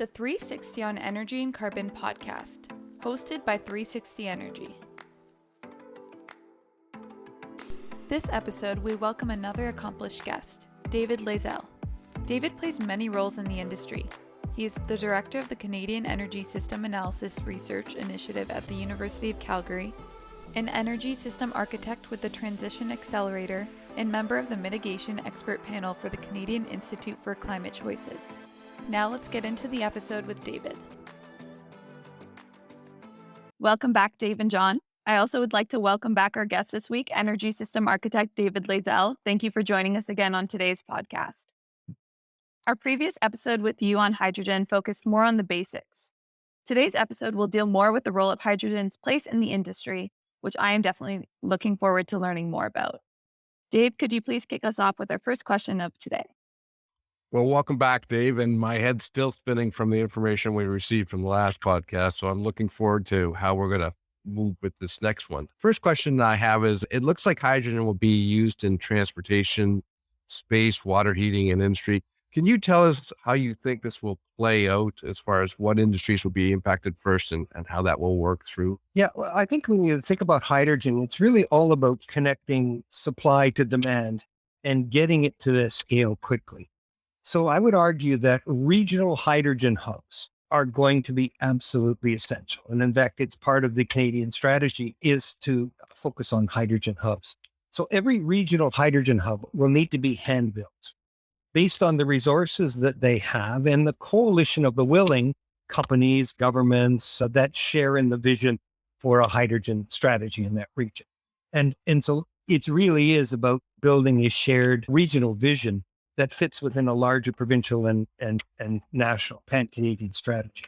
the 360 on Energy and Carbon podcast, hosted by 360 Energy. This episode, we welcome another accomplished guest, David Layzell. David plays many roles in the industry. He is the director of the Canadian Energy System Analysis Research Initiative at the University of Calgary, an energy system architect with the Transition Accelerator, and member of the Mitigation Expert Panel for the Canadian Institute for Climate Choices. Now let's get into the episode with David. Welcome back, Dave and John. I also would like to welcome back our guest this week, Energy System Architect David Layzell. Thank you for joining us again on today's podcast. Our previous episode with you on hydrogen focused more on the basics. Today's episode will deal more with the role of hydrogen's place in the industry, which I am definitely looking forward to learning more about. Dave, could you please kick us off with our first question of today? Well, welcome back, Dave. And my head's still spinning from the information we received from the last podcast. So I'm looking forward to how we're going to move with this next one. First question I have is, it looks like hydrogen will be used in transportation, space, water heating, and industry. Can you tell us how you think this will play out as far as what industries will be impacted first and how that will work through? Yeah, well, I think when you think about hydrogen, it's really all about connecting supply to demand and getting it to the scale quickly. So I would argue that regional hydrogen hubs are going to be absolutely essential. And in fact, it's part of the Canadian strategy is to focus on hydrogen hubs. So every regional hydrogen hub will need to be hand-built based on the resources that they have and the coalition of the willing companies, governments that share in the vision for a hydrogen strategy in that region. And so it really is about building a shared regional vision that fits within a larger provincial and national pan-Canadian strategy.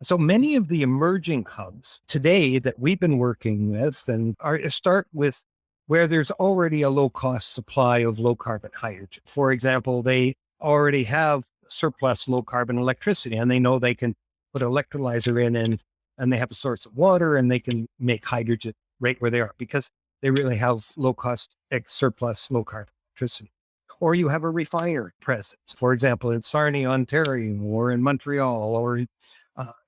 So many of the emerging hubs today that we've been working with and start with where there's already a low-cost supply of low-carbon hydrogen. For example, they already have surplus low-carbon electricity, and they know they can put an electrolyzer in and they have a source of water, and they can make hydrogen right where they are because they really have low-cost surplus low-carbon electricity. Or you have a refinery presence, for example, in Sarnia, Ontario, or in Montreal, or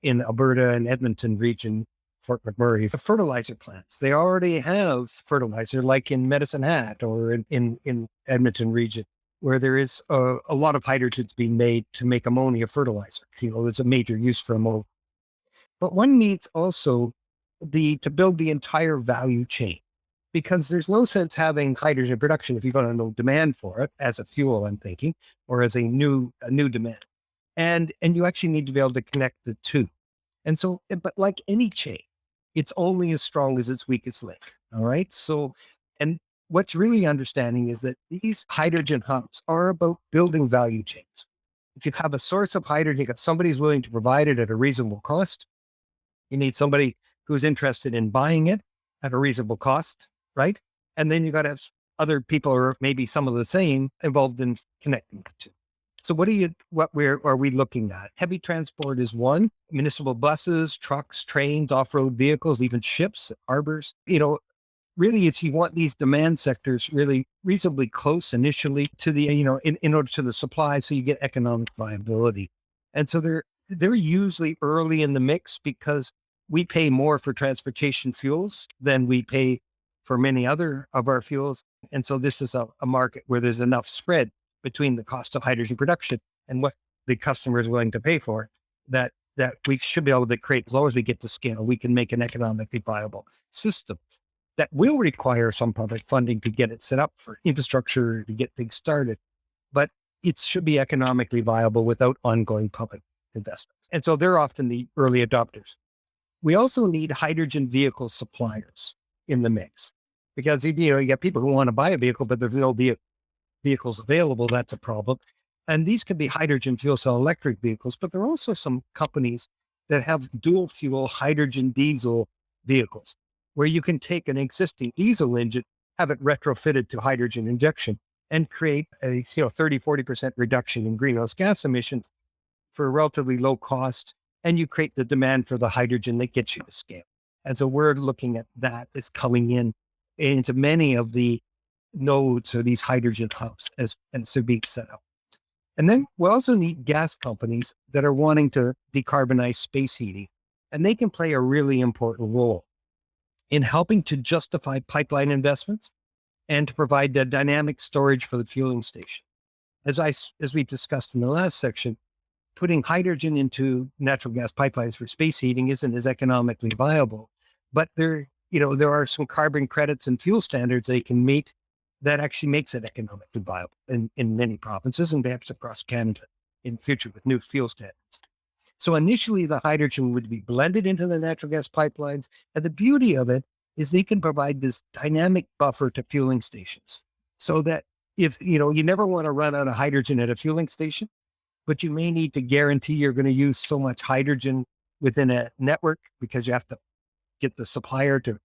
in Alberta and Edmonton region, Fort McMurray, the fertilizer plants. They already have fertilizer like in Medicine Hat or in Edmonton region, where there is a lot of hydrogen being made to make ammonia fertilizer. There's a major use for ammonia. But one needs also to build the entire value chain, because there's no sense having hydrogen production if you've got no demand for it as a fuel, I'm thinking, or as a new demand. And you actually need to be able to connect the two. And so, but like any chain, it's only as strong as its weakest link. All right. So, and what's really understanding is that these hydrogen hubs are about building value chains. If you have a source of hydrogen that somebody's willing to provide it at a reasonable cost, you need somebody who's interested in buying it at a reasonable cost, right? And then you got to have other people, or maybe some of the same, involved in connecting the two. So what are we looking at? Heavy transport is one. Municipal buses, trucks, trains, off-road vehicles, even ships, harbors. Really it's you want these demand sectors really reasonably close initially to the, in order to the supply, so you get economic viability. And so they're usually early in the mix because we pay more for transportation fuels than we pay for many other of our fuels. And so this is a market where there's enough spread between the cost of hydrogen production and what the customer is willing to pay for it, that we should be able to create, as long as we get to scale, we can make an economically viable system that will require some public funding to get it set up for infrastructure, to get things started. But it should be economically viable without ongoing public investment. And so they're often the early adopters. We also need hydrogen vehicle suppliers in the mix, because you get people who want to buy a vehicle, but there's no vehicles available. That's a problem. And these can be hydrogen fuel cell electric vehicles, but there are also some companies that have dual fuel hydrogen diesel vehicles, where you can take an existing diesel engine, have it retrofitted to hydrogen injection, and create a 30-40% reduction in greenhouse gas emissions for a relatively low cost. And you create the demand for the hydrogen that gets you to scale. And so we're looking at that as coming into many of the nodes or these hydrogen hubs as they're being set up. And then we also need gas companies that are wanting to decarbonize space heating. And they can play a really important role in helping to justify pipeline investments and to provide the dynamic storage for the fueling station. As we discussed in the last section, putting hydrogen into natural gas pipelines for space heating isn't as economically viable, but there are some carbon credits and fuel standards they can meet that actually makes it economically viable in many provinces and perhaps across Canada in the future with new fuel standards. So initially the hydrogen would be blended into the natural gas pipelines. And the beauty of it is they can provide this dynamic buffer to fueling stations so that if, you never want to run out of hydrogen at a fueling station, but you may need to guarantee you're going to use so much hydrogen within a network because you have to get the supplier to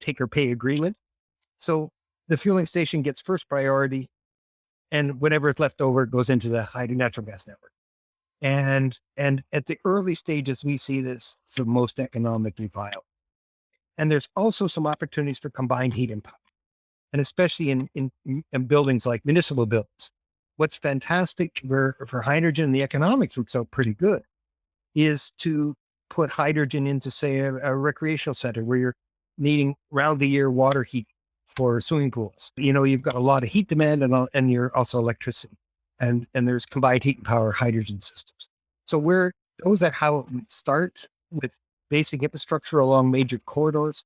take or pay agreement. So the fueling station gets first priority, and whatever is left over goes into the natural gas network. And at the early stages, we see this as the most economically viable. And there's also some opportunities for combined heat and power, and especially in buildings like municipal buildings. What's fantastic for hydrogen, the economics works out pretty good, is to put hydrogen into, say, a recreational center where you're needing round-the-year water heat for swimming pools. You've got a lot of heat demand and you're also electricity. And there's combined heat and power hydrogen systems. So those are how it would start, with basic infrastructure along major corridors,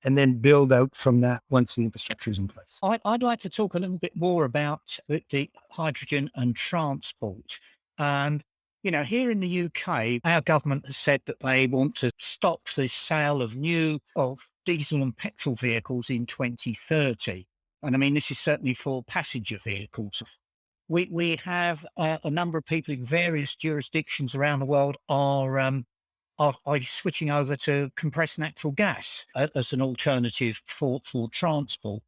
and then build out from that once the infrastructure is in place. I'd like to talk a little bit more about the hydrogen and transport. And, here in the UK, our government has said that they want to stop the sale of diesel and petrol vehicles in 2030. And I mean, this is certainly for passenger vehicles. We have a number of people in various jurisdictions around the world are switching over to compressed natural gas as an alternative for transport.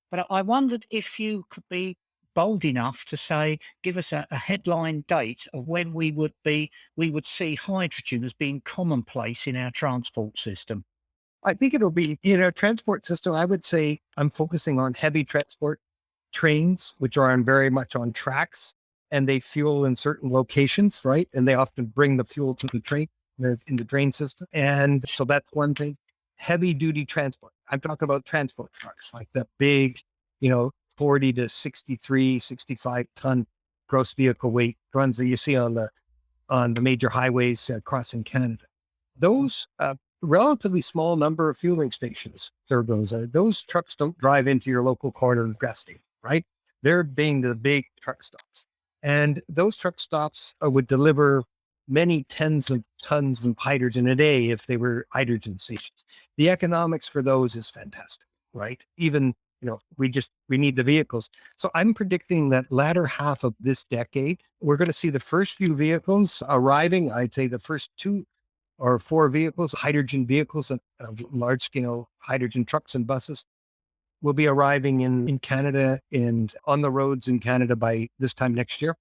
But I wondered if you could be bold enough to give us a headline date of when we would see hydrogen as being commonplace in our transport system. I think it'll be in our transport system. I would say I'm focusing on heavy transport trains, which are very much on tracks, and they fuel in certain locations, right? And they often bring the fuel to the train in the train system. And so that's one thing. Heavy duty transport. I'm talking about transport trucks, like the big, 40 to 63, 65 ton gross vehicle weight runs that you see on the major highways crossing Canada. Those relatively small number of fueling stations serve those. Those trucks don't drive into your local corner gas station, right? They're being the big truck stops. And those truck stops would deliver many tens of tons of hydrogen a day if they were hydrogen stations. The economics for those is fantastic, right? Even, we need the vehicles. So I'm predicting that latter half of this decade, we're going to see the first few vehicles arriving. I'd say the first 2 or 4 vehicles, hydrogen vehicles, large scale hydrogen trucks and buses will be arriving in Canada and on the roads in Canada by this time next year.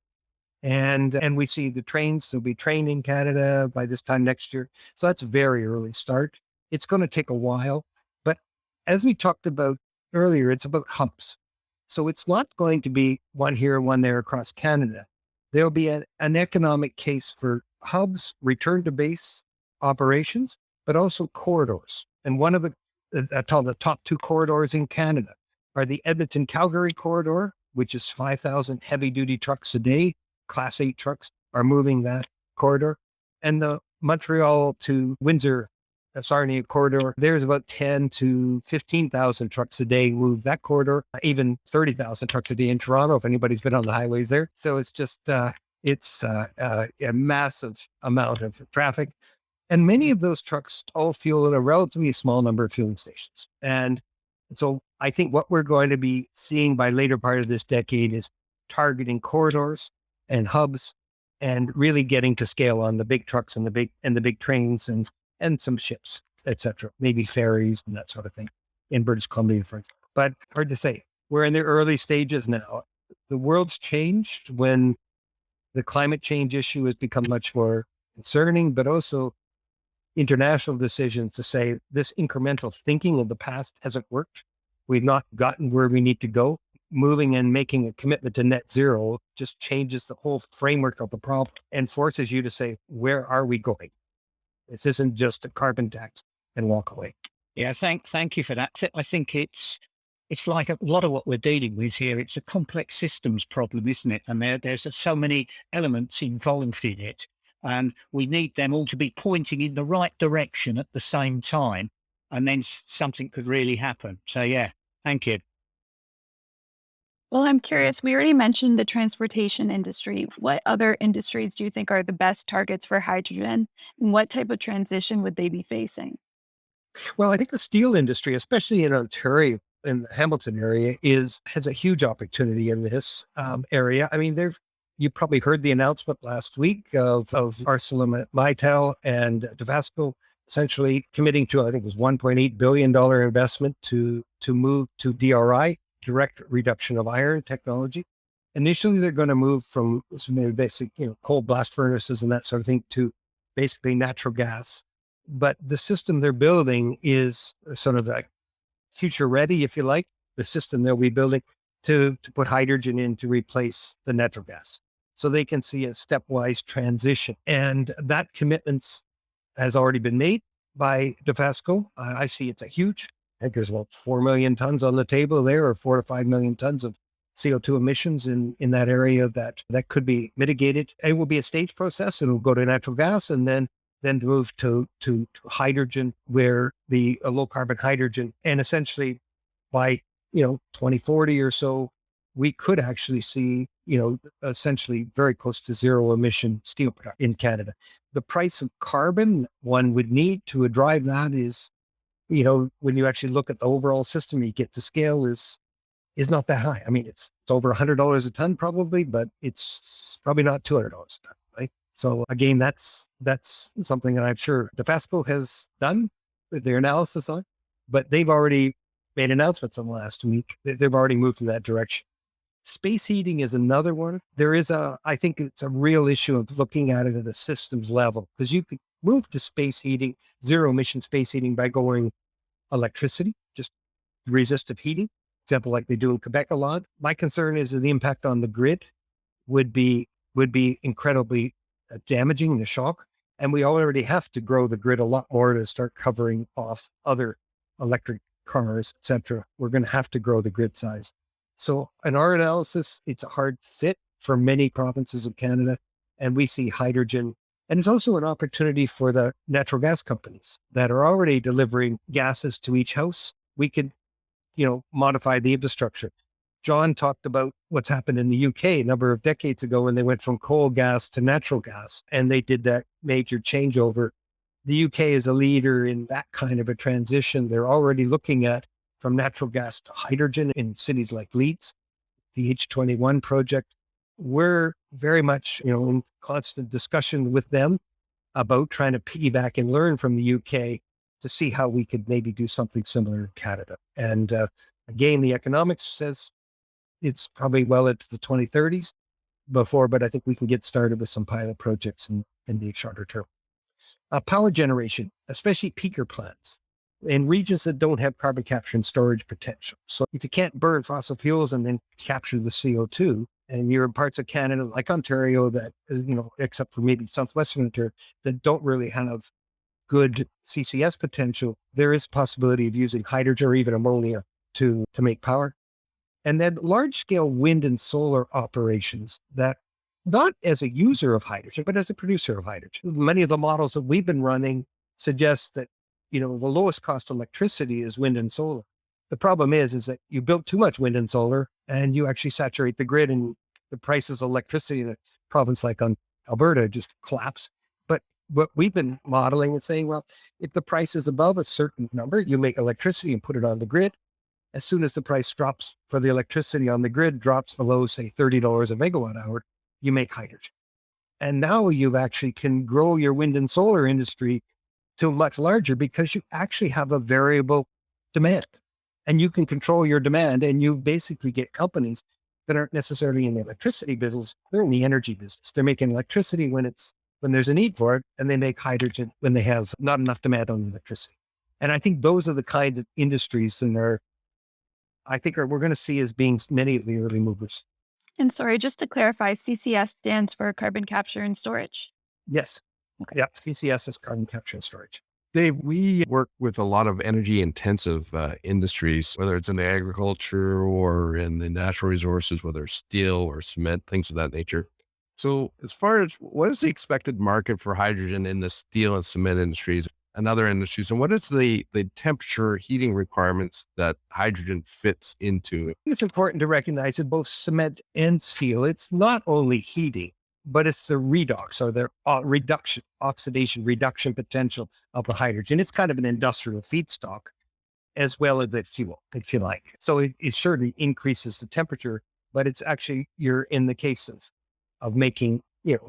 And we see the trains, they'll be trained in Canada by this time next year. So that's a very early start. It's going to take a while. But as we talked about earlier, it's about hubs. So it's not going to be one here, one there across Canada. There'll be an economic case for hubs, return to base operations, but also corridors. And one of the top 2 corridors in Canada are the Edmonton-Calgary corridor, which is 5,000 heavy-duty trucks a day. Class 8 trucks are moving that corridor. And the Montreal to Windsor, Sarnia corridor, there's about 10 to 15,000 trucks a day move that corridor, even 30,000 trucks a day in Toronto, if anybody's been on the highways there. So it's just, it's a massive amount of traffic. And many of those trucks all fuel at a relatively small number of fueling stations. And so I think what we're going to be seeing by later part of this decade is targeting corridors and hubs and really getting to scale on the big trucks and the big trains and some ships, et cetera, maybe ferries and that sort of thing in British Columbia, for example. But hard to say. We're in the early stages now. The world's changed when the climate change issue has become much more concerning, but also international decisions to say this incremental thinking of the past hasn't worked. We've not gotten where we need to go. moving and making a commitment to net zero just changes the whole framework of the problem and forces you to say, where are we going? This isn't just a carbon tax and walk away. Yeah, thank you for that. I think it's like a lot of what we're dealing with here. It's a complex systems problem, isn't it? And there's so many elements involved in it, and we need them all to be pointing in the right direction at the same time, and then something could really happen. So yeah, thank you. Well, I'm curious, we already mentioned the transportation industry. What other industries do you think are the best targets for hydrogen? And what type of transition would they be facing? Well, I think the steel industry, especially in Ontario, in the Hamilton area, has a huge opportunity in this area. I mean, you probably heard the announcement last week of ArcelorMittal and Dofasco essentially committing to, I think it was $1.8 billion investment to move to DRI, direct reduction of iron technology. Initially, they're going to move from some basic, coal blast furnaces and that sort of thing to basically natural gas. But the system they're building is sort of like future ready, if you like, the system they'll be building to put hydrogen in to replace the natural gas. So they can see a stepwise transition. And that commitment has already been made by Dofasco. I see it's a huge, I think there's about 4 million tons on the table there, or 4 to 5 million tons of CO2 emissions in that area that could be mitigated. It will be a stage process, and it will go to natural gas and then move to hydrogen, where the low carbon hydrogen, and essentially by 2040 or so, we could actually see essentially very close to zero emission steel production in Canada. The price of carbon one would need to drive that is, when you actually look at the overall system, you get the scale is not that high. I mean, it's over $100 a ton probably, but it's probably not $200 a ton, right? So again, that's something that I'm sure Dofasco has done their analysis on, but they've already made announcements on last week. They've already moved in that direction. Space heating is another one. I think it's a real issue of looking at it at a systems level, because you could move to space heating, zero emission space heating, by going electricity, just resistive heating, example like they do in Quebec a lot. My concern is that the impact on the grid would be incredibly damaging, the shock. And we already have to grow the grid a lot more to start covering off other electric cars, et cetera. We're going to have to grow the grid size. So in our analysis, it's a hard fit for many provinces of Canada. And we see hydrogen. And it's also an opportunity for the natural gas companies that are already delivering gases to each house. We could, modify the infrastructure. John talked about what's happened in the UK a number of decades ago when they went from coal gas to natural gas, and they did that major changeover. The UK is a leader in that kind of a transition. They're already looking at from natural gas to hydrogen in cities like Leeds, the H21 project. We're very much, in constant discussion with them about trying to piggyback and learn from the UK to see how we could maybe do something similar in Canada. And again, the economics says it's probably well into the 2030s before, but I think we can get started with some pilot projects in the shorter term. Power generation, especially peaker plants in regions that don't have carbon capture and storage potential. So if you can't burn fossil fuels and then capture the CO2, and you're in parts of Canada like Ontario that, except for maybe southwestern Ontario, that don't really have good CCS potential, there is possibility of using hydrogen or even ammonia to make power. And then large scale wind and solar operations that, not as a user of hydrogen, but as a producer of hydrogen. Many of the models that we've been running suggest that, the lowest cost electricity is wind and solar. The problem is that you build too much wind and solar and you actually saturate the grid, and the prices of electricity in a province like Alberta just collapse. But what we've been modeling and saying, well, if the price is above a certain number, you make electricity and put it on the grid. As soon as the price drops for the electricity on the grid, drops below, say, $30 a megawatt hour, you make hydrogen. And now you actually can grow your wind and solar industry to much larger, because you actually have a variable demand and you can control your demand, and you basically get companies that aren't necessarily in the electricity business. They're in the energy business. They're making electricity when there's a need for it, and they make hydrogen when they have not enough demand on the electricity. And I think those are the kinds of industries that are I think we're going to see as being many of the early movers. And sorry, just to clarify, CCS stands for carbon capture and storage. Yes. Okay. Yeah. CCS is carbon capture and storage. Dave, we work with a lot of energy intensive industries, whether it's in the agriculture or in the natural resources, whether it's steel or cement, things of that nature. So as far as what is the expected market for hydrogen in the steel and cement industries and other industries, and what is the temperature heating requirements that hydrogen fits into? It's important to recognize that both cement and steel, it's not only heating, but it's the redox or the oxidation reduction potential of the hydrogen. It's kind of an industrial feedstock as well as the fuel, if you like. So it certainly increases the temperature, but it's actually, you're in the case of making,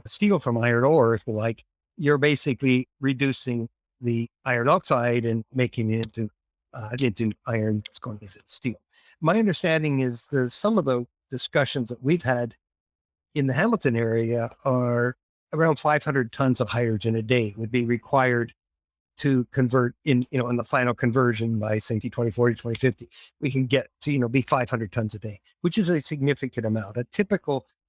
steel from iron ore, if you like, you're basically reducing the iron oxide and making it into iron that's going into steel. My understanding is there's some of the discussions that we've had in the Hamilton area are around 500 tons of hydrogen a day would be required to convert in the final conversion by say 2040, 2050, we can get to, be 500 tons a day, which is a significant amount.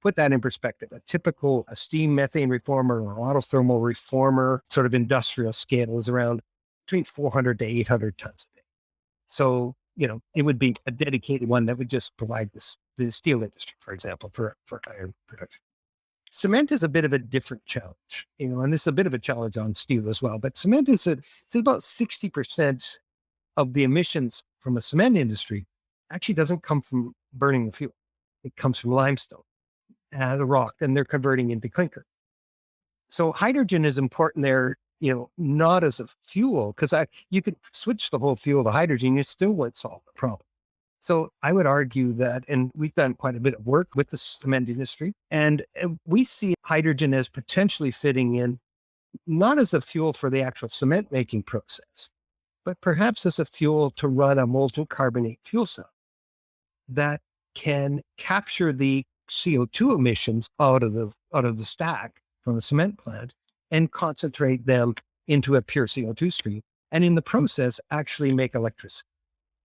Put that in perspective, a steam methane reformer or autothermal reformer sort of industrial scale is around between 400 to 800 tons a day. So, it would be a dedicated one that would just provide the steel industry, for example, for iron production. Cement is a bit of a different challenge, and this is a bit of a challenge on steel as well. But cement it's about 60% of the emissions from a cement industry actually doesn't come from burning the fuel. It comes from limestone, the rock, and they're converting into clinker. So hydrogen is important there, not as a fuel, because you could switch the whole fuel to hydrogen, you still won't solve the problem. So I would argue that, and we've done quite a bit of work with the cement industry, and we see hydrogen as potentially fitting in, not as a fuel for the actual cement making process, but perhaps as a fuel to run a molten carbonate fuel cell that can capture the CO2 emissions out of the stack from the cement plant and concentrate them into a pure CO2 stream. And in the process, actually make electricity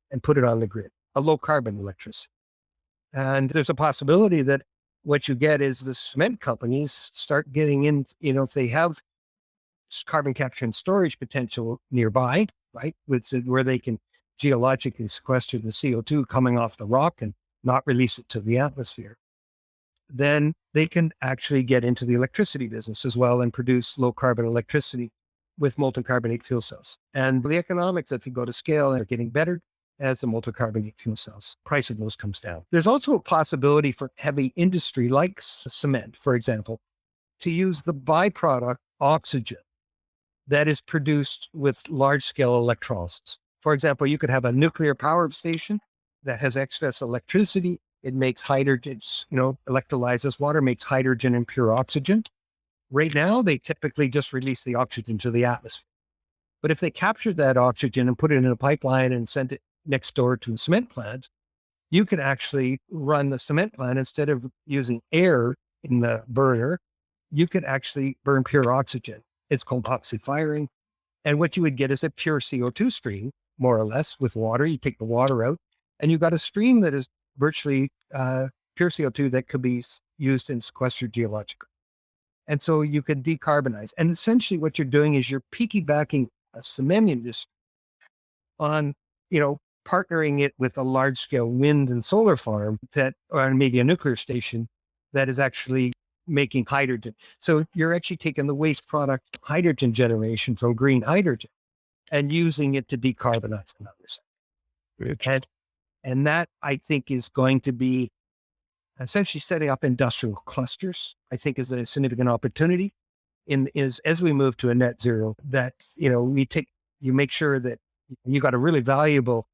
and put it on the grid, a low carbon electricity. And there's a possibility that what you get is the cement companies start getting in, if they have carbon capture and storage potential nearby, right, where they can geologically sequester the CO2 coming off the rock and not release it to the atmosphere, then they can actually get into the electricity business as well and produce low carbon electricity with molten carbonate fuel cells. And the economics, if you go to scale, are getting better as the molten carbonate fuel cells. Price of those comes down. There's also a possibility for heavy industry like cement, for example, to use the byproduct oxygen that is produced with large scale electrolysis. For example, you could have a nuclear power station that has excess electricity. It makes hydrogen, electrolyzes water, makes hydrogen and pure oxygen. Right now, they typically just release the oxygen to the atmosphere. But if they captured that oxygen and put it in a pipeline and sent it next door to a cement plant, you could actually run the cement plant instead of using air in the burner. You could actually burn pure oxygen. It's called oxy-firing. And what you would get is a pure CO2 stream, more or less, with water. You take the water out, and you've got a stream that is virtually pure CO2 that could be used and sequestered geologically. And so you could decarbonize. And essentially what you're doing is you're piggybacking a cement industry on, partnering it with a large scale wind and solar farm or maybe a nuclear station that is actually making hydrogen. So you're actually taking the waste product hydrogen generation from green hydrogen and using it to decarbonize another sector. And that, I think, is going to be essentially setting up industrial clusters, I think is a significant opportunity as we move to a net zero, that, you make sure that you got a really valuable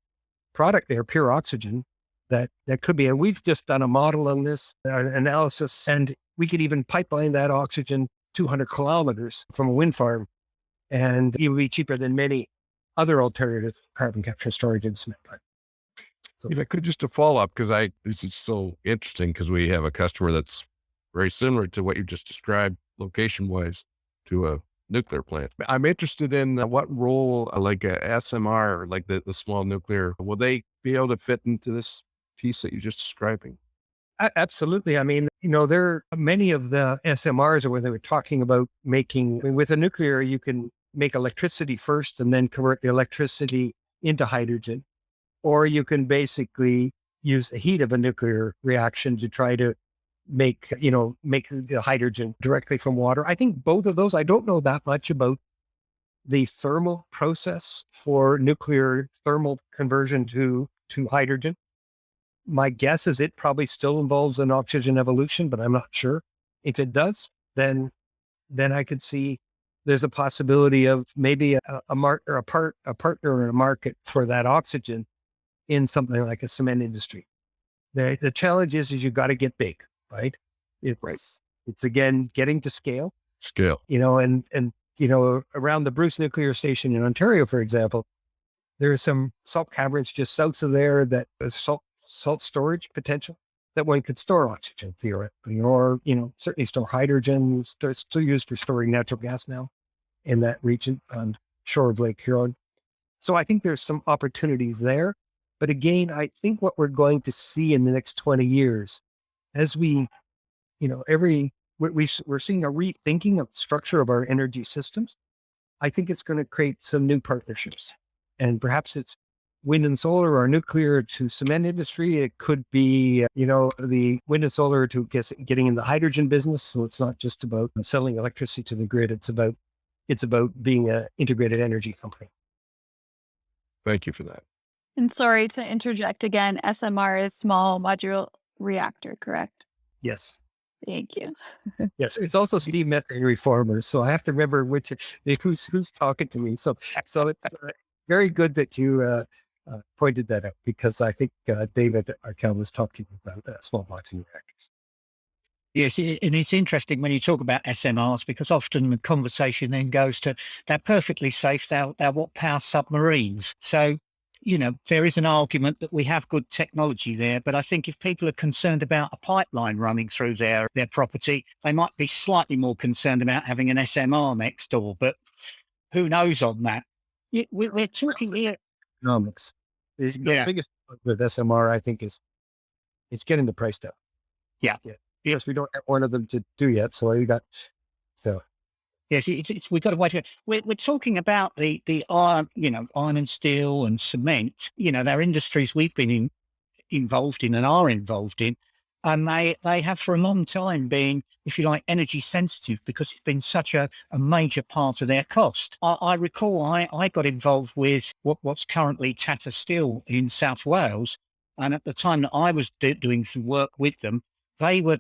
product there, pure oxygen, that could be, and we've just done a model on this analysis, and we could even pipeline that oxygen 200 kilometers from a wind farm, and it would be cheaper than many other alternative carbon capture and storage and cement plant. So if I could just a follow up, because this is so interesting, because we have a customer that's very similar to what you just described location wise to a nuclear plant. I'm interested in what role like a SMR, like the small nuclear, will they be able to fit into this piece that you're just describing? Absolutely. I mean, there are many of the SMRs where they were talking about making, I mean, with a nuclear, you can make electricity first and then convert the electricity into hydrogen. Or you can basically use the heat of a nuclear reaction to try to make the hydrogen directly from water. I think both of those, I don't know that much about the thermal process for nuclear thermal conversion to hydrogen. My guess is it probably still involves an oxygen evolution, but I'm not sure. If it does, then I could see there's a possibility of maybe a partner or a market for that oxygen in something like a cement industry. The challenge is you've got to get big, right? It's again getting to scale. Around the Bruce Nuclear Station in Ontario, for example, there are some salt caverns just south of there that is salt storage potential that one could store oxygen theoretically, or, certainly store hydrogen. It's still used for storing natural gas now in that region on shore of Lake Huron. So I think there's some opportunities there. But again, I think what we're going to see in the next 20 years, as we're seeing a rethinking of the structure of our energy systems. I think it's going to create some new partnerships, and perhaps it's wind and solar or nuclear to cement industry. It could be, the wind and solar to getting in the hydrogen business. So it's not just about selling electricity to the grid. It's about being an integrated energy company. Thank you for that. And sorry to interject again, SMR is small modular reactor, correct? Yes. Thank you. Yes. It's also steam methane reformers. So I have to remember who's talking to me. So it's very good that you pointed that out, because I think David Arkell was talking about small modular reactors. Yes, and it's interesting when you talk about SMRs, because often the conversation then goes to they're perfectly safe, they're what power submarines. So, there is an argument that we have good technology there, but I think if people are concerned about a pipeline running through their property, they might be slightly more concerned about having an SMR next door. But who knows on that? We're talking here. Economics. The biggest with SMR, I think, is it's getting the price down. Yeah. Yes, we don't have one of them to do yet. So Yes, we've got to wait. We're talking about the iron, iron and steel and cement. They're industries we've been involved in and are involved in, and they have for a long time been, if you like, energy sensitive, because it's been such a major part of their cost. I recall I got involved with what's currently Tata Steel in South Wales, and at the time that I was doing some work with them, they were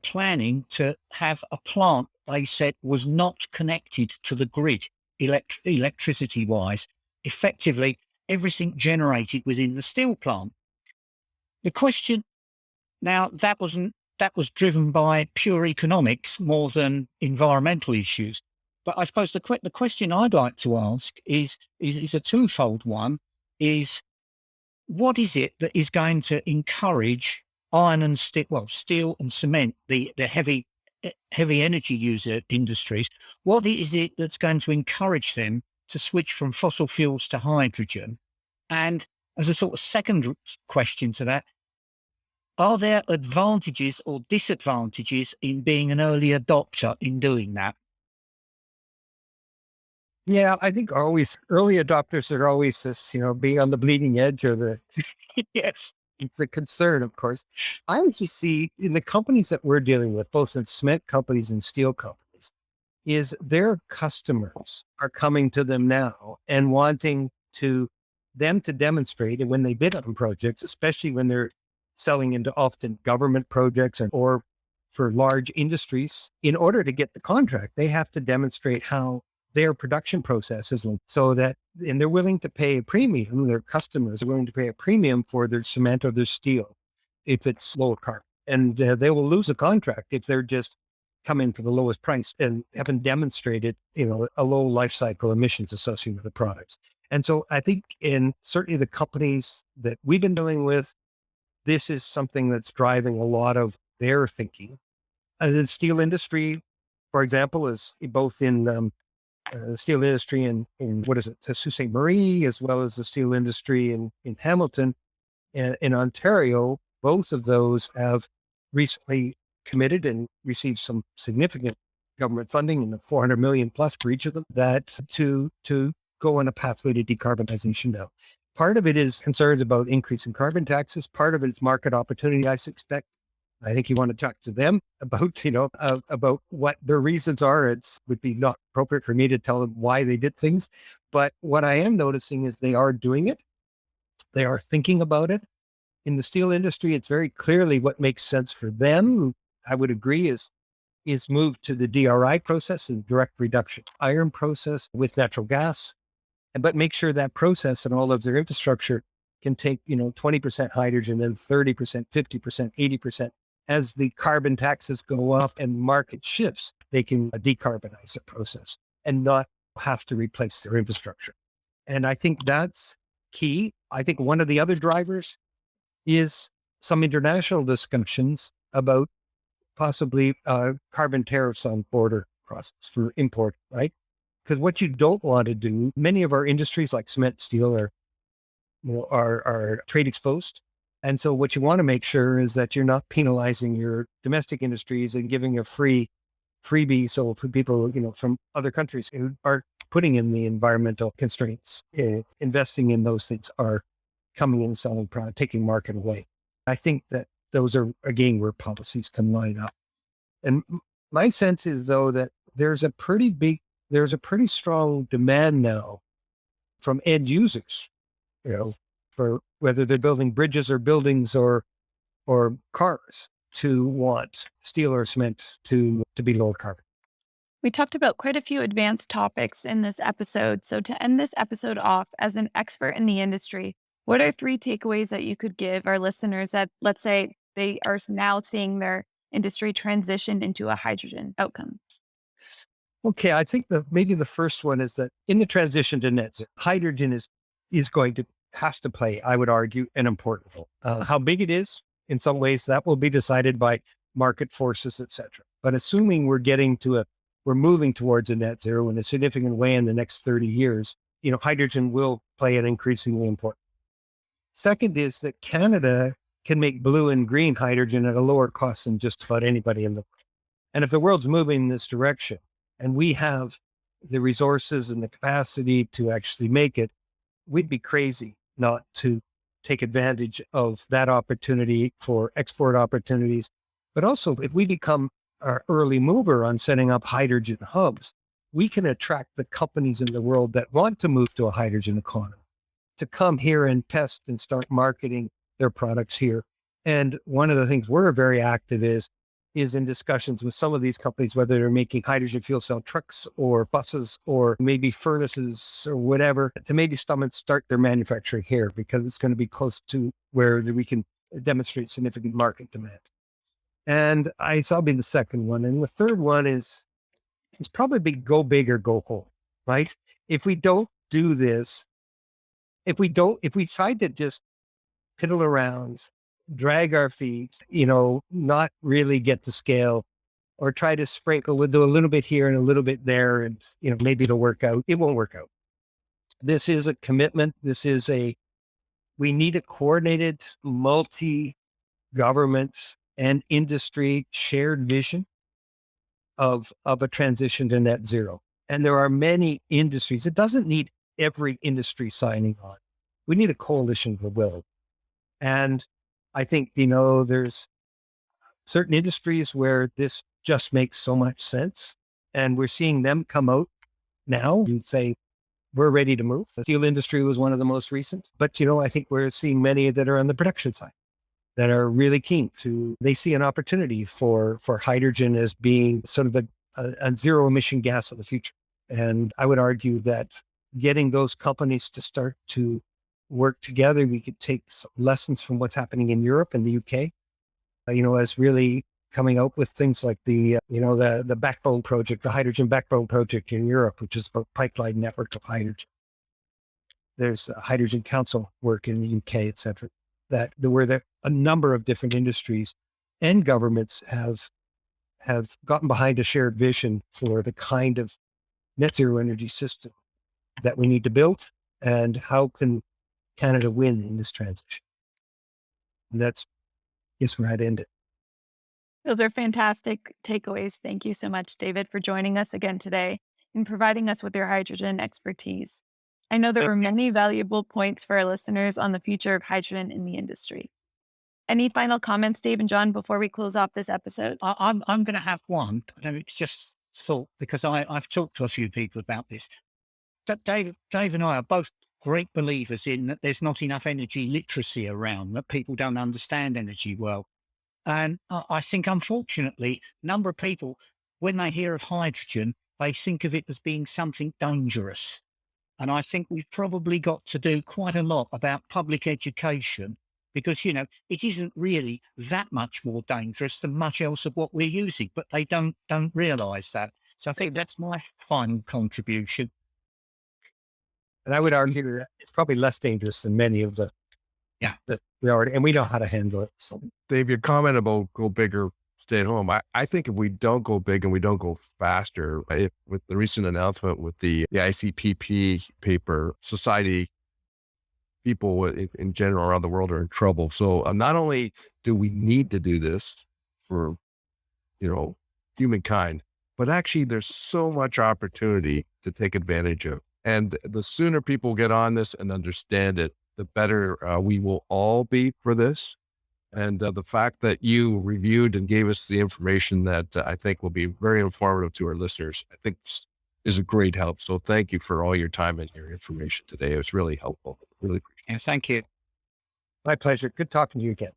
planning to have a plant they said was not connected to the grid electricity wise. Effectively, everything generated within the steel plant. The question now, that was driven by pure economics more than environmental issues. But I suppose the question I'd like to ask is a twofold one: is what is it that is going to encourage iron and steel and cement, the heavy energy user industries? What is it that's going to encourage them to switch from fossil fuels to hydrogen? And as a sort of second question to that, are there advantages or disadvantages in being an early adopter in doing that? Yeah, I think always early adopters are always this, being on the bleeding edge or the Yes. it's a concern, of course. I actually see in the companies that we're dealing with, both in cement companies and steel companies, is their customers are coming to them now and wanting them to demonstrate. And when they bid on projects, especially when they're selling into often government projects or for large industries, in order to get the contract, they have to demonstrate how their production process is, and they're willing to pay a premium. Their customers are willing to pay a premium for their cement or their steel if it's lower carbon, and they will lose a contract if they're just come in for the lowest price and haven't demonstrated, a low life cycle emissions associated with the products. And so I think in certainly the companies that we've been dealing with, this is something that's driving a lot of their thinking. The steel industry, for example, is both in the steel industry in Sault Ste. Marie, as well as the steel industry in Hamilton, In Ontario, both of those have recently committed and received some significant government funding in the 400 million plus for each of them that to go on a pathway to decarbonization now. Part of it is concerns about increasing carbon taxes. Part of it is market opportunity, I suspect. I think you want to talk to them about, about what their reasons are. It would be not appropriate for me to tell them why they did things. But what I am noticing is they are doing it. They are thinking about it. In the steel industry, it's very clearly what makes sense for them. I would agree is move to the DRI process, and direct reduction iron process with natural gas, but make sure that process and all of their infrastructure can take, 20% hydrogen, then 30%, 50%, 80%. As the carbon taxes go up and market shifts, they can decarbonize the process and not have to replace their infrastructure. And I think that's key. I think one of the other drivers is some international discussions about possibly carbon tariffs on border crossings for import, right? Because what you don't want to do, many of our industries like cement, steel are trade exposed. And so what you want to make sure is that you're not penalizing your domestic industries and giving a freebie. So for people, from other countries who are putting in the environmental constraints, investing in those things are coming in, selling product, taking market away. I think that those are, again, where policies can line up. And my sense is, though, that there's a pretty strong demand now from end users, for whether they're building bridges or buildings or cars, to want steel or cement to be lower carbon. We talked about quite a few advanced topics in this episode. So to end this episode off, as an expert in the industry, what are 3 takeaways that you could give our listeners that, let's say, they are now seeing their industry transition into a hydrogen outcome? Okay, I think maybe the first one is that in the transition to net zero, hydrogen has to play, I would argue, an important role. How big it is, in some ways, that will be decided by market forces, et cetera. But assuming we're moving towards a net zero in a significant way in the next 30 years, hydrogen will play an increasingly important. Second is that Canada can make blue and green hydrogen at a lower cost than just about anybody in the world. And if the world's moving in this direction, and we have the resources and the capacity to actually make it, we'd be crazy not to take advantage of that opportunity for export opportunities. But also, if we become our early mover on setting up hydrogen hubs, we can attract the companies in the world that want to move to a hydrogen economy to come here and test and start marketing their products here. And one of the things we're very active is in discussions with some of these companies, whether they're making hydrogen fuel cell trucks or buses or maybe furnaces or whatever, to maybe start their manufacturing here, because it's going to be close to where we can demonstrate significant market demand. And so I'll be the second one. And the third one is probably go big or go home, right? If we don't do this, if we try to just piddle around, drag our feet, not really get to scale, or try to sprinkle, we'll do a little bit here and a little bit there, and, maybe it'll work out. It won't work out. This is a commitment. We need a coordinated multi-government and industry shared vision of a transition to net zero. And there are many industries. It doesn't need every industry signing on. We need a coalition of the will. And I think, there's certain industries where this just makes so much sense. And we're seeing them come out now and say, we're ready to move. The steel industry was one of the most recent. But, I think we're seeing many that are on the production side that are really keen they see an opportunity for hydrogen as being sort of a zero emission gas of the future. And I would argue that getting those companies to start to work together, we could take some lessons from what's happening in Europe and the UK, as really coming out with things like the backbone project, the hydrogen backbone project in Europe, which is a pipeline network of hydrogen. There's a hydrogen council work in the UK, et cetera, where a number of different industries and governments have gotten behind a shared vision for the kind of net zero energy system that we need to build, and how can Canada win in this transition. And that's, I guess, where I'd end it. Those are fantastic takeaways. Thank you so much, David, for joining us again today and providing us with your hydrogen expertise. I know there were many valuable points for our listeners on the future of hydrogen in the industry. Any final comments, Dave and John, before we close off this episode? I'm going to have one. I know it's just thought because I've talked to a few people about this. Dave and I are both great believers in that there's not enough energy literacy around, that people don't understand energy well. And I think, unfortunately, a number of people, when they hear of hydrogen, they think of it as being something dangerous. And I think we've probably got to do quite a lot about public education because, it isn't really that much more dangerous than much else of what we're using, but they don't realise that. So I think that's my final contribution. And I would argue that it's probably less dangerous than many of the, that we already, and we know how to handle it. So, Dave, your comment about go big or stay at home. I think if we don't go big and we don't go faster, with the recent announcement with the ICPP paper, society, people in general around the world are in trouble. So not only do we need to do this for, humankind, but actually there's so much opportunity to take advantage of. And the sooner people get on this and understand it, the better we will all be for this. And the fact that you reviewed and gave us the information that I think will be very informative to our listeners, I think is a great help. So thank you for all your time and your information today. It was really helpful. Really appreciate it. Yeah, thank you. my pleasure. Good talking to you again.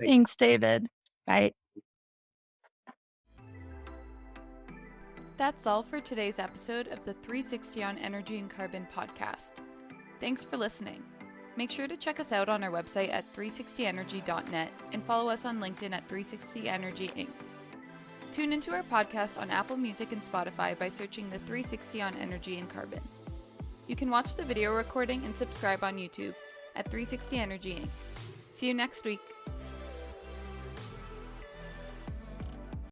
Thanks, David. Bye. That's all for today's episode of the 360 on Energy and Carbon podcast. Thanks for listening. Make sure to check us out on our website at 360energy.net and follow us on LinkedIn at 360 Energy Inc. Tune into our podcast on Apple Music and Spotify by searching the 360 on Energy and Carbon. You can watch the video recording and subscribe on YouTube at 360 Energy Inc. See you next week.